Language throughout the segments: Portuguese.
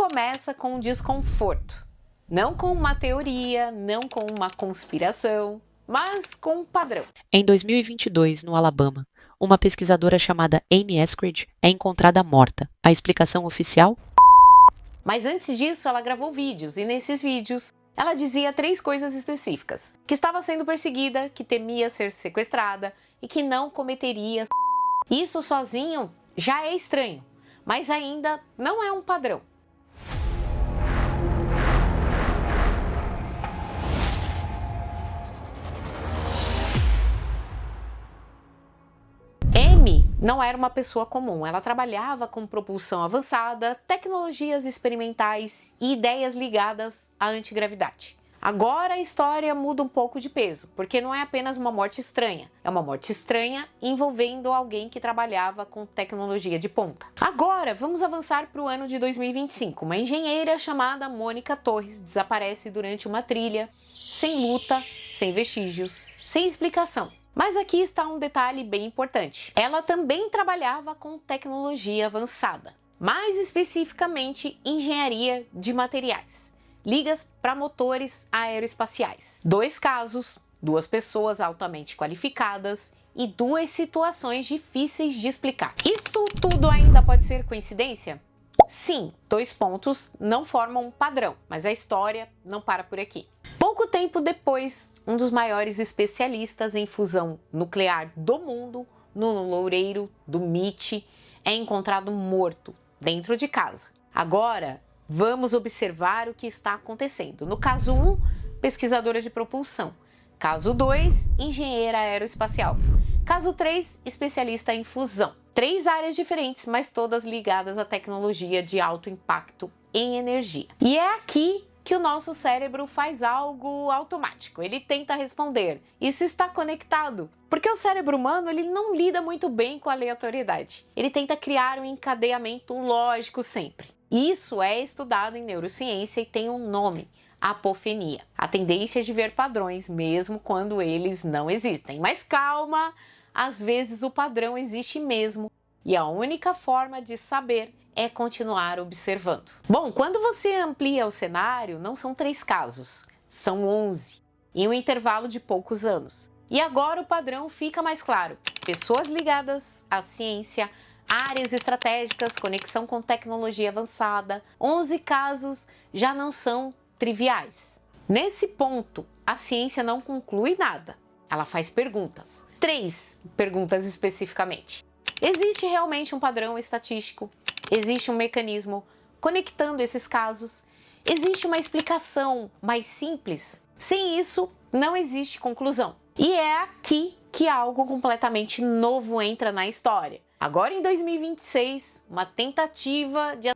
começa com um desconforto. Não com uma teoria, não com uma conspiração, mas com um padrão. Em 2022, no Alabama, uma pesquisadora chamada Amy Eskridge é encontrada morta. A explicação oficial? Mas antes disso, ela gravou vídeos, e nesses vídeos ela dizia 3 coisas específicas. Que estava sendo perseguida, que temia ser sequestrada e que não cometeria. Isso sozinho já é estranho, mas ainda não é um padrão. Amy não era uma pessoa comum, ela trabalhava com propulsão avançada, tecnologias experimentais e ideias ligadas à antigravidade. Agora a história muda um pouco de peso, porque não é apenas uma morte estranha, é uma morte estranha envolvendo alguém que trabalhava com tecnologia de ponta. Agora vamos avançar para o ano de 2025. Uma engenheira chamada Mônica Torres desaparece durante uma trilha, sem luta, sem vestígios, sem explicação. Mas aqui está um detalhe bem importante. Ela também trabalhava com tecnologia avançada, mais especificamente engenharia de materiais, ligas para motores aeroespaciais. 2 casos, 2 pessoas altamente qualificadas e 2 situações difíceis de explicar. Isso tudo ainda pode ser coincidência? Sim, 2 pontos não formam um padrão, mas a história não para por aqui. Pouco tempo depois, um dos maiores especialistas em fusão nuclear do mundo, Nuno Loureiro, do MIT, é encontrado morto dentro de casa. Agora, vamos observar o que está acontecendo. No caso 1, pesquisadora de propulsão. Caso 2, engenheira aeroespacial. Caso 3, especialista em fusão. 3 áreas diferentes, mas todas ligadas à tecnologia de alto impacto em energia. E é aqui que o nosso cérebro faz algo automático. Ele tenta responder. Isso está conectado. Porque o cérebro humano ele não lida muito bem com a aleatoriedade. Ele tenta criar um encadeamento lógico sempre. Isso é estudado em neurociência e tem um nome: apofenia. A tendência de ver padrões mesmo quando eles não existem. Mas calma, às vezes o padrão existe mesmo. E a única forma de saber é continuar observando. Bom, quando você amplia o cenário, não são 3 casos, são 11, em um intervalo de poucos anos. E agora o padrão fica mais claro. Pessoas ligadas à ciência, áreas estratégicas, conexão com tecnologia avançada. 11 casos já não são triviais. Nesse ponto, a ciência não conclui nada. Ela faz perguntas. 3 perguntas especificamente. Existe realmente um padrão estatístico? Existe um mecanismo conectando esses casos? Existe uma explicação mais simples? Sem isso, não existe conclusão. E é aqui que algo completamente novo entra na história. Agora em 2026, uma tentativa de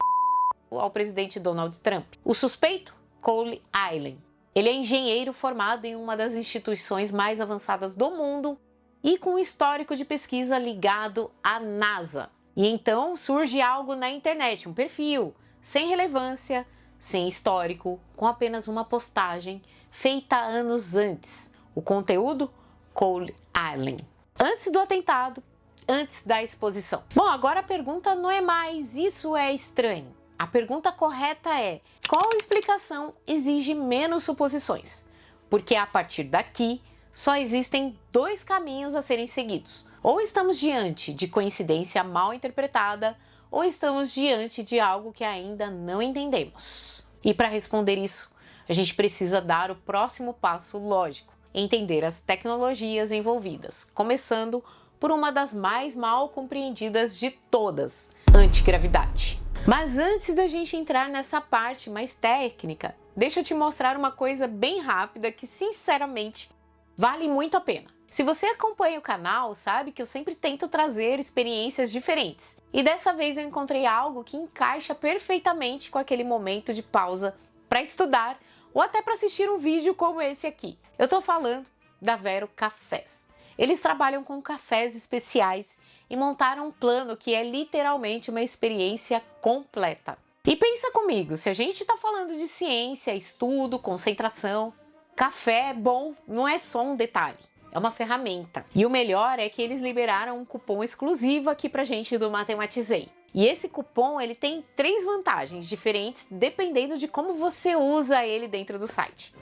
ao presidente Donald Trump. O suspeito? Cole Allen. Ele é engenheiro formado em uma das instituições mais avançadas do mundo e com um histórico de pesquisa ligado à NASA. E então surge algo na internet, um perfil sem relevância, sem histórico, com apenas uma postagem feita anos antes. O conteúdo? Cole Allen. Antes do atentado, antes da exposição. Bom, agora a pergunta não é mais isso é estranho. A pergunta correta é: qual explicação exige menos suposições? Porque a partir daqui só existem 2 caminhos a serem seguidos. Ou estamos diante de coincidência mal interpretada, ou estamos diante de algo que ainda não entendemos. E para responder isso, a gente precisa dar o próximo passo lógico, entender as tecnologias envolvidas, começando por uma das mais mal compreendidas de todas, antigravidade. Mas antes da gente entrar nessa parte mais técnica, deixa eu te mostrar uma coisa bem rápida que, sinceramente, vale muito a pena. Se você acompanha o canal, sabe que eu sempre tento trazer experiências diferentes. E dessa vez eu encontrei algo que encaixa perfeitamente com aquele momento de pausa para estudar ou até para assistir um vídeo como esse aqui. Eu tô falando da Vero Cafés. Eles trabalham com cafés especiais e montaram um plano que é literalmente uma experiência completa. E pensa comigo, se a gente está falando de ciência, estudo, concentração, café bom não é só um detalhe. É uma ferramenta. E o melhor é que eles liberaram um cupom exclusivo aqui pra gente do Matematizei. E esse cupom ele tem 3 vantagens diferentes dependendo de como você usa ele dentro do site.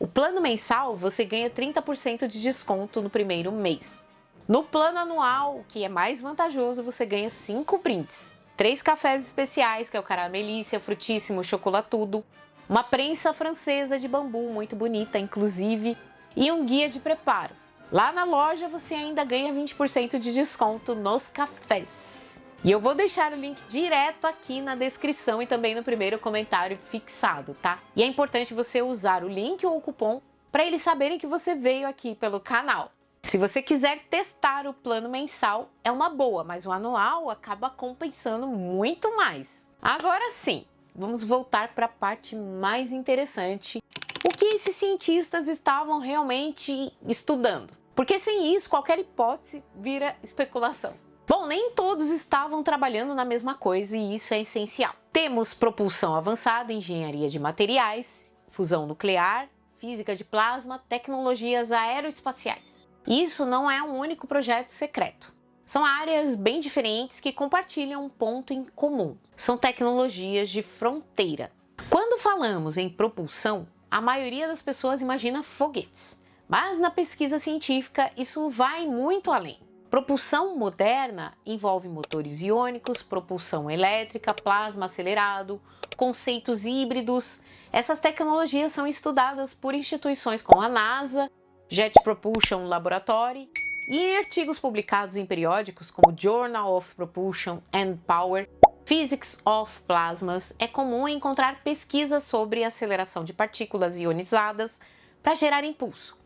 O plano mensal você ganha 30% de desconto no primeiro mês. No plano anual, que é mais vantajoso, você ganha 5 brindes. 3 cafés especiais, que é o Caramelícia, Frutíssimo, Chocolatudo, uma prensa francesa de bambu muito bonita, inclusive, e um guia de preparo. Lá na loja você ainda ganha 20% de desconto nos cafés. E eu vou deixar o link direto aqui na descrição e também no primeiro comentário fixado, tá? E é importante você usar o link ou o cupom para eles saberem que você veio aqui pelo canal. Se você quiser testar o plano mensal, é uma boa, mas o anual acaba compensando muito mais. Agora sim, vamos voltar para a parte mais interessante. O que esses cientistas estavam realmente estudando? Porque sem isso, qualquer hipótese vira especulação. Bom, nem todos estavam trabalhando na mesma coisa e isso é essencial. Temos propulsão avançada, engenharia de materiais, fusão nuclear, física de plasma, tecnologias aeroespaciais. Isso não é um único projeto secreto. São áreas bem diferentes que compartilham um ponto em comum. São tecnologias de fronteira. Quando falamos em propulsão, a maioria das pessoas imagina foguetes. Mas na pesquisa científica isso vai muito além. Propulsão moderna envolve motores iônicos, propulsão elétrica, plasma acelerado, conceitos híbridos. Essas tecnologias são estudadas por instituições como a NASA, Jet Propulsion Laboratory e em artigos publicados em periódicos como Journal of Propulsion and Power, Physics of Plasmas, é comum encontrar pesquisas sobre aceleração de partículas ionizadas para gerar impulso.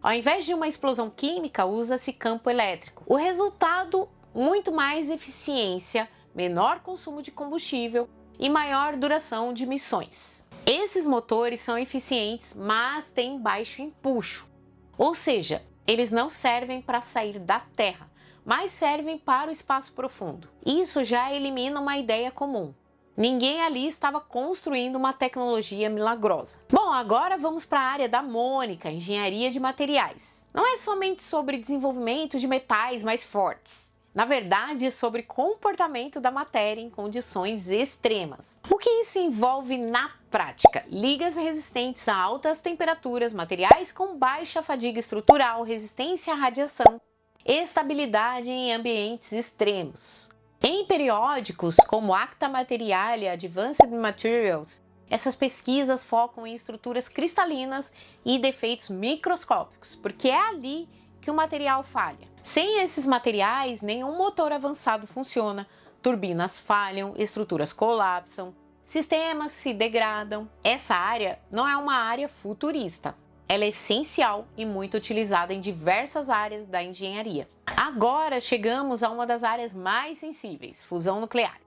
Ao invés de uma explosão química, usa-se campo elétrico. O resultado, muito mais eficiência, menor consumo de combustível e maior duração de missões. Esses motores são eficientes, mas têm baixo empuxo. Ou seja, eles não servem para sair da Terra, mas servem para o espaço profundo. Isso já elimina uma ideia comum. Ninguém ali estava construindo uma tecnologia milagrosa. Bom, agora vamos para a área da Mônica, engenharia de materiais. Não é somente sobre desenvolvimento de metais mais fortes. Na verdade, é sobre comportamento da matéria em condições extremas. O que isso envolve na prática? Ligas resistentes a altas temperaturas, materiais com baixa fadiga estrutural, resistência à radiação, estabilidade em ambientes extremos. Em periódicos como Acta Materiale e Advanced Materials, essas pesquisas focam em estruturas cristalinas e defeitos microscópicos, porque é ali que o material falha. Sem esses materiais, nenhum motor avançado funciona, turbinas falham, estruturas colapsam, sistemas se degradam. Essa área não é uma área futurista. Ela é essencial e muito utilizada em diversas áreas da engenharia. Agora chegamos a uma das áreas mais sensíveis, fusão nuclear.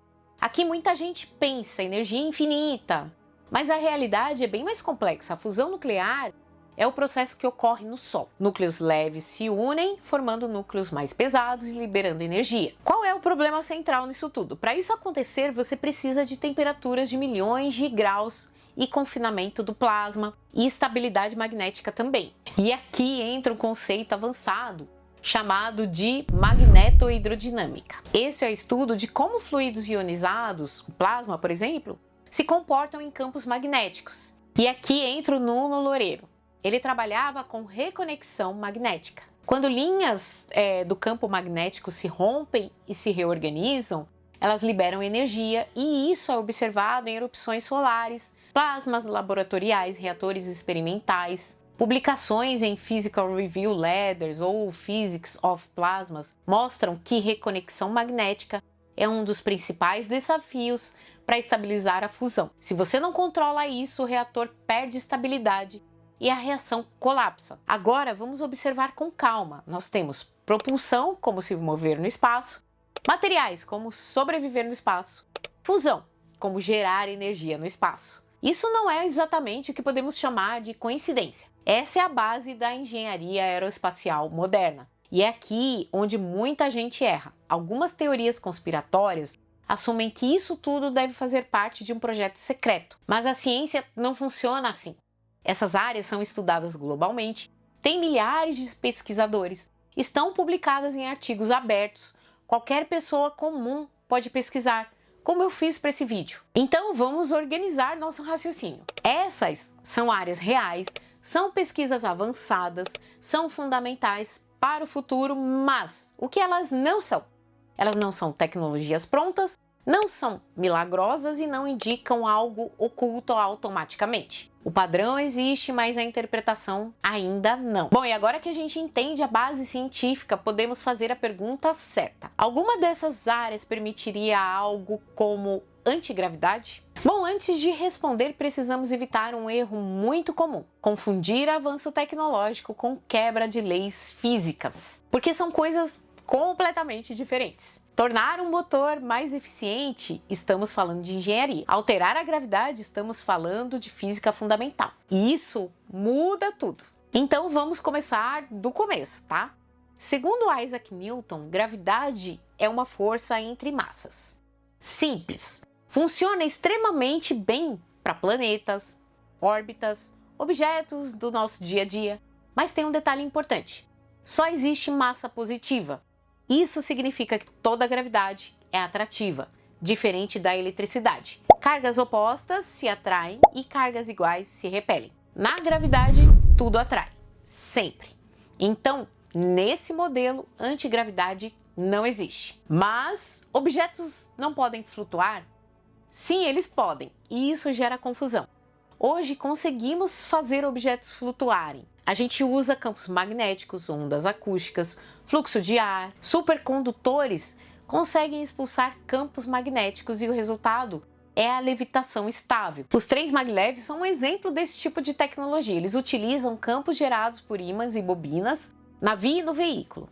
Aqui muita gente pensa em energia infinita, mas a realidade é bem mais complexa. A fusão nuclear é o processo que ocorre no Sol. Núcleos leves se unem, formando núcleos mais pesados e liberando energia. Qual é o problema central nisso tudo? Para isso acontecer, você precisa de temperaturas de milhões de graus e confinamento do plasma e estabilidade magnética também. E aqui entra um conceito avançado chamado de magnetohidrodinâmica. Esse é o estudo de como fluidos ionizados, o plasma, por exemplo, se comportam em campos magnéticos. E aqui entra o Nuno Loureiro. Ele trabalhava com reconexão magnética. Quando linhas do campo magnético se rompem e se reorganizam, elas liberam energia e isso é observado em erupções solares, plasmas laboratoriais, reatores experimentais. Publicações em Physical Review Letters ou Physics of Plasmas mostram que reconexão magnética é um dos principais desafios para estabilizar a fusão. Se você não controla isso, o reator perde estabilidade e a reação colapsa. Agora vamos observar com calma. Nós temos propulsão, como se mover no espaço, materiais, como sobreviver no espaço, fusão, como gerar energia no espaço. Isso não é exatamente o que podemos chamar de coincidência. Essa é a base da engenharia aeroespacial moderna. E é aqui onde muita gente erra. Algumas teorias conspiratórias assumem que isso tudo deve fazer parte de um projeto secreto. Mas a ciência não funciona assim. Essas áreas são estudadas globalmente, têm milhares de pesquisadores, estão publicadas em artigos abertos, qualquer pessoa comum pode pesquisar, como eu fiz para esse vídeo. Então vamos organizar nosso raciocínio. Essas são áreas reais, são pesquisas avançadas, são fundamentais para o futuro, mas o que elas não são? Elas não são tecnologias prontas, não são milagrosas e não indicam algo oculto automaticamente. O padrão existe, mas a interpretação ainda não. Bom, e agora que a gente entende a base científica, podemos fazer a pergunta certa. Alguma dessas áreas permitiria algo como antigravidade? Bom, antes de responder, precisamos evitar um erro muito comum: confundir avanço tecnológico com quebra de leis físicas, porque são coisas completamente diferentes. Tornar um motor mais eficiente, estamos falando de engenharia. Alterar a gravidade, estamos falando de física fundamental. E isso muda tudo. Então vamos começar do começo, tá? Segundo Isaac Newton, gravidade é uma força entre massas. Simples. Funciona extremamente bem para planetas, órbitas, objetos do nosso dia a dia. Mas tem um detalhe importante: só existe massa positiva. Isso significa que toda gravidade é atrativa, diferente da eletricidade. Cargas opostas se atraem e cargas iguais se repelem. Na gravidade, tudo atrai, sempre. Então, nesse modelo, antigravidade não existe. Mas objetos não podem flutuar? Sim, eles podem, e isso gera confusão. Hoje conseguimos fazer objetos flutuarem. A gente usa campos magnéticos, ondas acústicas, fluxo de ar. Supercondutores conseguem expulsar campos magnéticos e o resultado é a levitação estável. Os trens maglev são um exemplo desse tipo de tecnologia. Eles utilizam campos gerados por ímãs e bobinas na via e no veículo.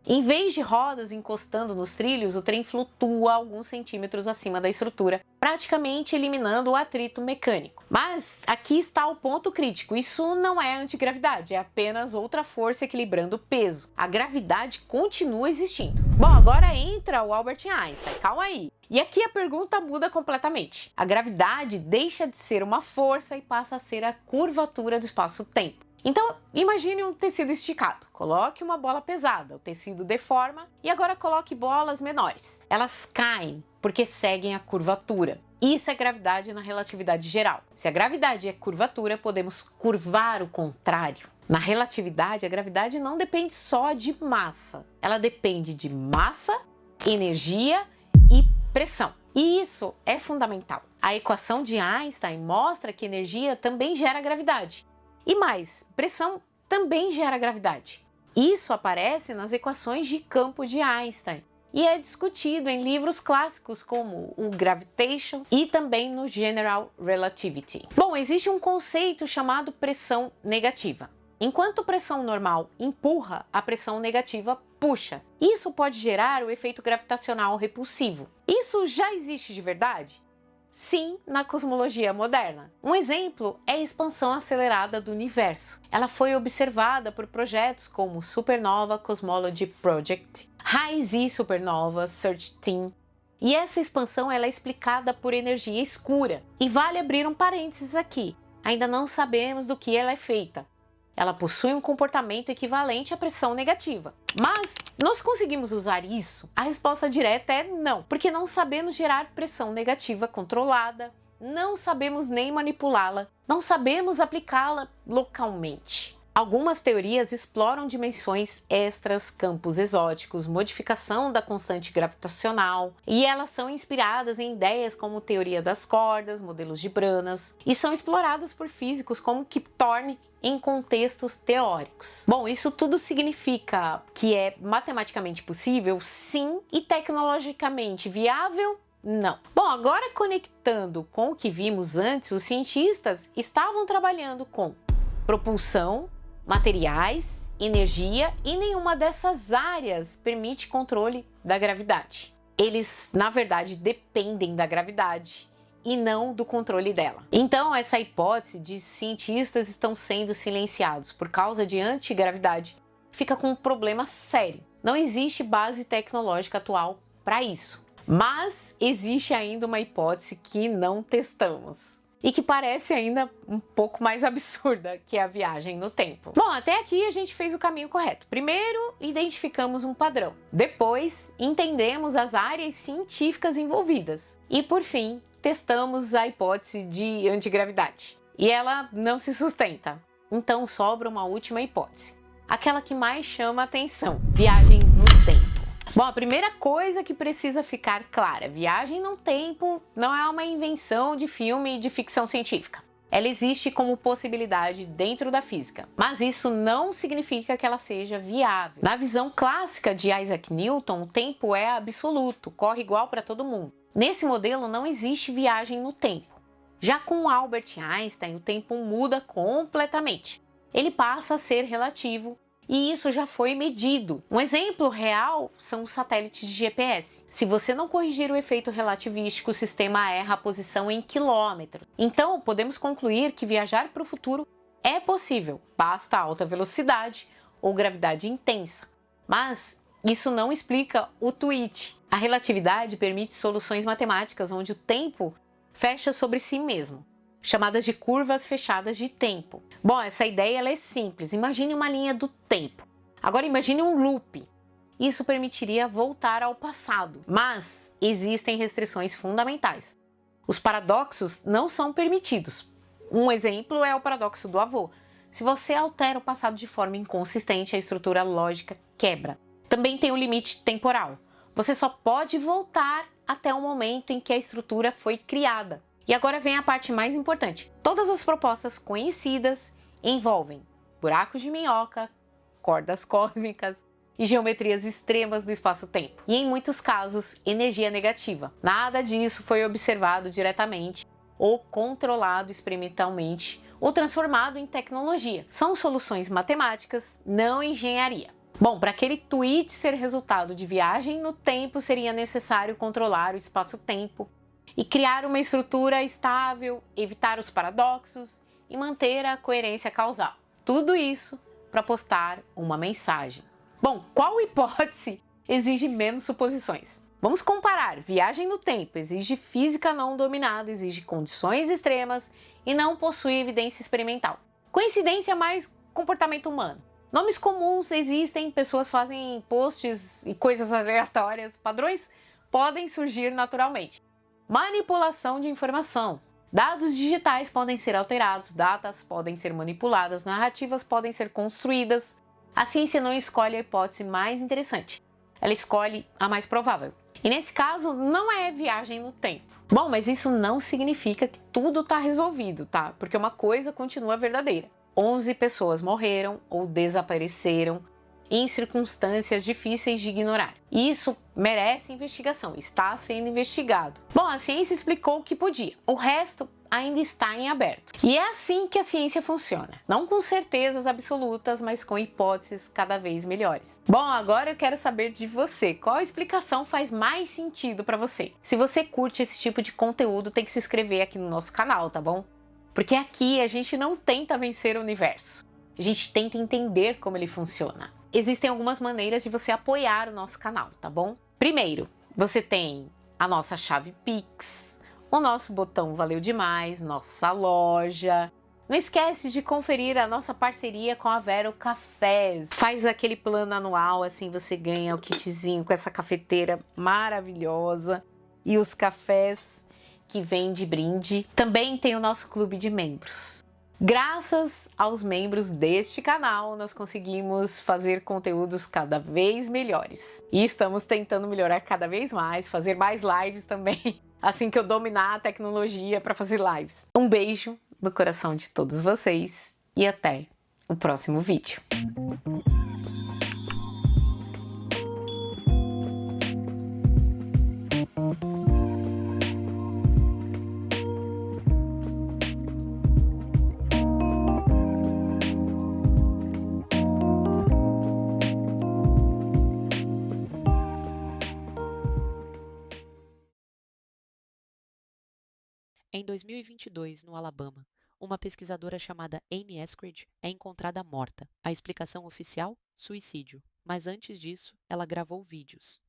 Em vez de rodas encostando nos trilhos, o trem flutua alguns centímetros acima da estrutura, praticamente eliminando o atrito mecânico. Mas aqui está o ponto crítico: isso não é antigravidade, é apenas outra força equilibrando o peso. A gravidade continua existindo. Bom, agora entra o Albert Einstein, calma aí. E aqui a pergunta muda completamente. A gravidade deixa de ser uma força e passa a ser a curvatura do espaço-tempo. Então, imagine um tecido esticado. Coloque uma bola pesada, o tecido deforma e agora coloque bolas menores. Elas caem porque seguem a curvatura. Isso é gravidade na relatividade geral. Se a gravidade é curvatura, podemos curvar o contrário. Na relatividade, a gravidade não depende só de massa. Ela depende de massa, energia e pressão. E isso é fundamental. A equação de Einstein mostra que energia também gera gravidade. E mais, pressão também gera gravidade. Isso aparece nas equações de campo de Einstein e é discutido em livros clássicos como o Gravitation e também no General Relativity. Bom, existe um conceito chamado pressão negativa. Enquanto pressão normal empurra, a pressão negativa puxa. Isso pode gerar o efeito gravitacional repulsivo. Isso já existe de verdade? Sim, na cosmologia moderna. Um exemplo é a expansão acelerada do universo. Ela foi observada por projetos como Supernova Cosmology Project, High-Z Supernova Search Team. E essa expansão ela é explicada por energia escura. E vale abrir um parênteses aqui. Ainda não sabemos do que ela é feita. Ela possui um comportamento equivalente à pressão negativa. Mas nós conseguimos usar isso? A resposta direta é não, porque não sabemos gerar pressão negativa controlada, não sabemos nem manipulá-la, não sabemos aplicá-la localmente. Algumas teorias exploram dimensões extras, campos exóticos, modificação da constante gravitacional, e elas são inspiradas em ideias como teoria das cordas, modelos de Branas, e são exploradas por físicos como Kip Thorne em contextos teóricos. Bom, isso tudo significa que é matematicamente possível? Sim. E tecnologicamente viável? Não. Bom, agora conectando com o que vimos antes, os cientistas estavam trabalhando com propulsão, materiais, energia, e nenhuma dessas áreas permite controle da gravidade. Eles, na verdade, dependem da gravidade e não do controle dela. Então, essa hipótese de cientistas estão sendo silenciados por causa de antigravidade fica com um problema sério. Não existe base tecnológica atual para isso. Mas existe ainda uma hipótese que não testamos. e que parece ainda um pouco mais absurda que a viagem no tempo. Bom, até aqui a gente fez o caminho correto. Primeiro, identificamos um padrão. Depois, entendemos as áreas científicas envolvidas. E, por fim, testamos a hipótese de antigravidade. E ela não se sustenta. Então, sobra uma última hipótese. Aquela que mais chama a atenção: viagem no tempo. Bom, a primeira coisa que precisa ficar clara: viagem no tempo não é uma invenção de filme de ficção científica. Ela existe como possibilidade dentro da física, mas isso não significa que ela seja viável. Na visão clássica de Isaac Newton, o tempo é absoluto, corre igual para todo mundo. Nesse modelo não existe viagem no tempo. Já com Albert Einstein, o tempo muda completamente. Ele passa a ser relativo. E isso já foi medido. Um exemplo real são os satélites de GPS. Se você não corrigir o efeito relativístico, o sistema erra a posição em quilômetros. Então, podemos concluir que viajar para o futuro é possível, basta alta velocidade ou gravidade intensa. Mas isso não explica o tweet. A relatividade permite soluções matemáticas onde o tempo fecha sobre si mesmo, chamadas de curvas fechadas de tempo. Bom, essa ideia ela é simples. Imagine uma linha do tempo. Agora imagine um loop. Isso permitiria voltar ao passado, mas existem restrições fundamentais. Os paradoxos não são permitidos. Um exemplo é o paradoxo do avô. Se você altera o passado de forma inconsistente, a estrutura lógica quebra. Também tem o limite temporal. Você só pode voltar até o momento em que a estrutura foi criada. E agora vem a parte mais importante. Todas as propostas conhecidas envolvem buracos de minhoca, cordas cósmicas e geometrias extremas do espaço-tempo. E em muitos casos, energia negativa. Nada disso foi observado diretamente ou controlado experimentalmente ou transformado em tecnologia. São soluções matemáticas, não engenharia. Bom, para aquele tweet ser resultado de viagem no tempo, seria necessário controlar o espaço-tempo e criar uma estrutura estável, evitar os paradoxos e manter a coerência causal. Tudo isso para postar uma mensagem. Bom, qual hipótese exige menos suposições? Vamos comparar. Viagem no tempo exige física não dominada, exige condições extremas e não possui evidência experimental. Coincidência mais comportamento humano. Nomes comuns existem, pessoas fazem posts e coisas aleatórias, padrões podem surgir naturalmente. Manipulação de informação. Dados digitais podem ser alterados, datas podem ser manipuladas, narrativas podem ser construídas. A ciência não escolhe a hipótese mais interessante, ela escolhe a mais provável. E nesse caso, não é viagem no tempo. Bom, mas isso não significa que tudo está resolvido, tá? Porque uma coisa continua verdadeira. 11 pessoas morreram ou desapareceram em circunstâncias difíceis de ignorar. Isso merece investigação, está sendo investigado. Bom, a ciência explicou o que podia, o resto ainda está em aberto. E é assim que a ciência funciona, não com certezas absolutas, mas com hipóteses cada vez melhores. Bom, agora eu quero saber de você, qual explicação faz mais sentido para você? Se você curte esse tipo de conteúdo, tem que se inscrever aqui no nosso canal, tá bom? Porque aqui a gente não tenta vencer o universo, a gente tenta entender como ele funciona. Existem algumas maneiras de você apoiar o nosso canal, tá bom? Primeiro, você tem a nossa chave Pix, o nosso botão Valeu Demais, nossa loja. Não esquece de conferir a nossa parceria com a Vero Cafés. Faz aquele plano anual, assim você ganha o kitzinho com essa cafeteira maravilhosa e os cafés que vem de brinde. Também tem o nosso clube de membros. Graças aos membros deste canal, nós conseguimos fazer conteúdos cada vez melhores. E estamos tentando melhorar cada vez mais, fazer mais lives também, assim que eu dominar a tecnologia para fazer lives. Um beijo no coração de todos vocês e até o próximo vídeo. Em 2022, no Alabama, uma pesquisadora chamada Amy Eskridge é encontrada morta. A explicação oficial? Suicídio. Mas antes disso, ela gravou vídeos.